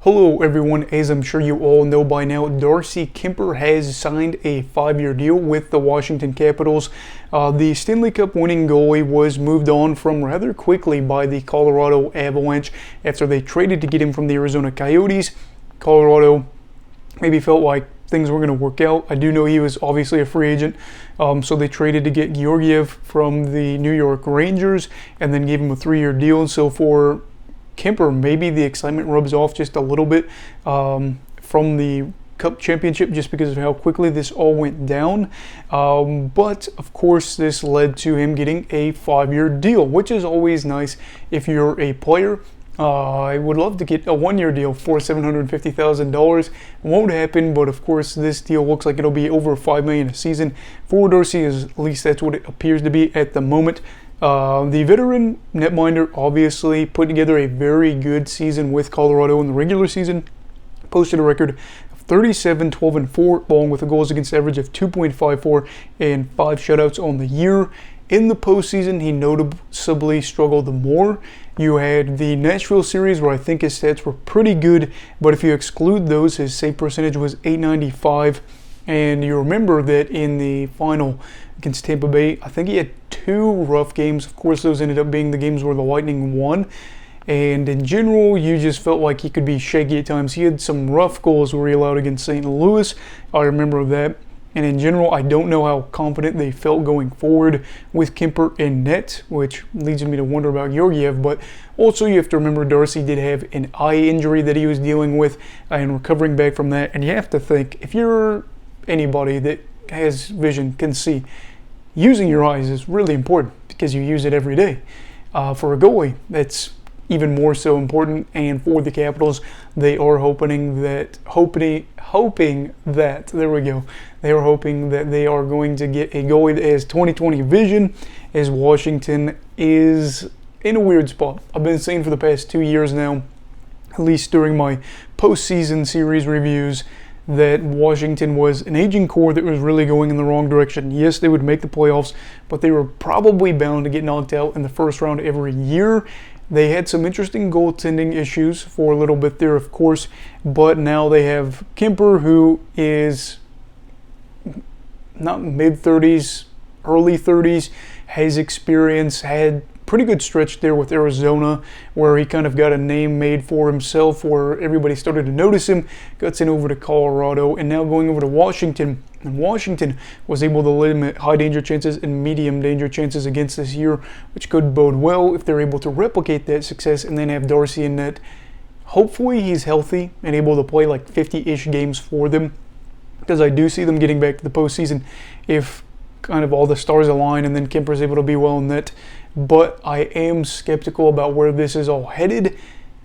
Hello everyone, as I'm sure you all know by now, Darcy Kuemper has signed a 5-year deal with the Washington Capitals. The Stanley Cup winning goalie was moved on from rather quickly by the Colorado Avalanche after they traded to get him from the Arizona Coyotes. Colorado maybe felt like things were going to work out. I do know he was obviously a free agent, so they traded to get Georgiev from the New York Rangers and then gave him a 3-year deal. So for Kuemper, maybe the excitement rubs off just a little bit from the Cup Championship just because of how quickly this all went down. But of course, this led to him getting a 5-year deal, which is always nice if you're a player. I would love to get a 1-year deal for $750,000. It won't happen, but of course, this deal looks like it'll be over $5 million a season for Darcy. At least that's what it appears to be at the moment. The veteran netminder obviously put together a very good season with Colorado in the regular season. Posted a record of 37, 12, and 4, along with a goals against average of 2.54 and 5 shutouts on the year. In the postseason, he noticeably struggled more. You had the Nashville series where I think his stats were pretty good, but if you exclude those, his save percentage was .895. And you remember that in the final against Tampa Bay, I think he had 2 rough games. Of course, those ended up being the games where the Lightning won. And in general, you just felt like he could be shaky at times. He had some rough goals where he allowed against St. Louis. I remember that. And in general, I don't know how confident they felt going forward with Kuemper in net, which leads me to wonder about Georgiev. But also, you have to remember Darcy did have an eye injury that he was dealing with and recovering back from that. And you have to think, if you're anybody that has vision can see, using your eyes is really important because you use it every day. For a goalie, that's even more so important. And for the Capitals, they are hoping that there we go. They are hoping that they are going to get a goalie that has 2020 vision, as Washington is in a weird spot. I've been saying for the past 2 years now, at least during my postseason series reviews, that Washington was an aging core that was really going in the wrong direction. Yes, they would make the playoffs, but they were probably bound to get knocked out in the first round every year. They had some interesting goaltending issues for a little bit there, of course, but now they have Kuemper, who is not mid-30s, early 30s, has experience, had pretty good stretch there with Arizona where he kind of got a name made for himself where everybody started to notice him, got sent over to Colorado, and now going over to Washington. And Washington was able to limit high danger chances and medium danger chances against this year, which could bode well if they're able to replicate that success and then have Darcy in net. Hopefully he's healthy and able to play like 50-ish games for them, because I do see them getting back to the postseason if kind of all the stars align and then Kuemper's able to be well in net. But I am skeptical about where this is all headed.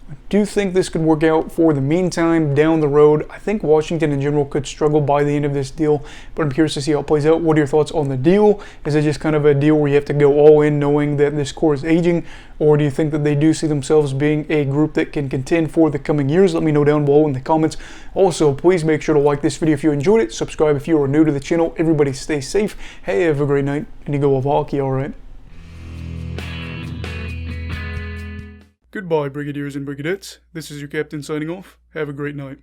I do think this could work out for the meantime down the road. I think Washington in general could struggle by the end of this deal, but I'm curious to see how it plays out. What are your thoughts on the deal? Is it just kind of a deal where you have to go all in knowing that this core is aging, or do you think that they do see themselves being a group that can contend for the coming years? Let me know down below in the comments. Also, please make sure to like this video if you enjoyed it. Subscribe if you are new to the channel. Everybody stay safe. Hey, have a great night, and you go love hockey, all right? Goodbye, Brigadiers and Brigadettes. This is your captain signing off. Have a great night.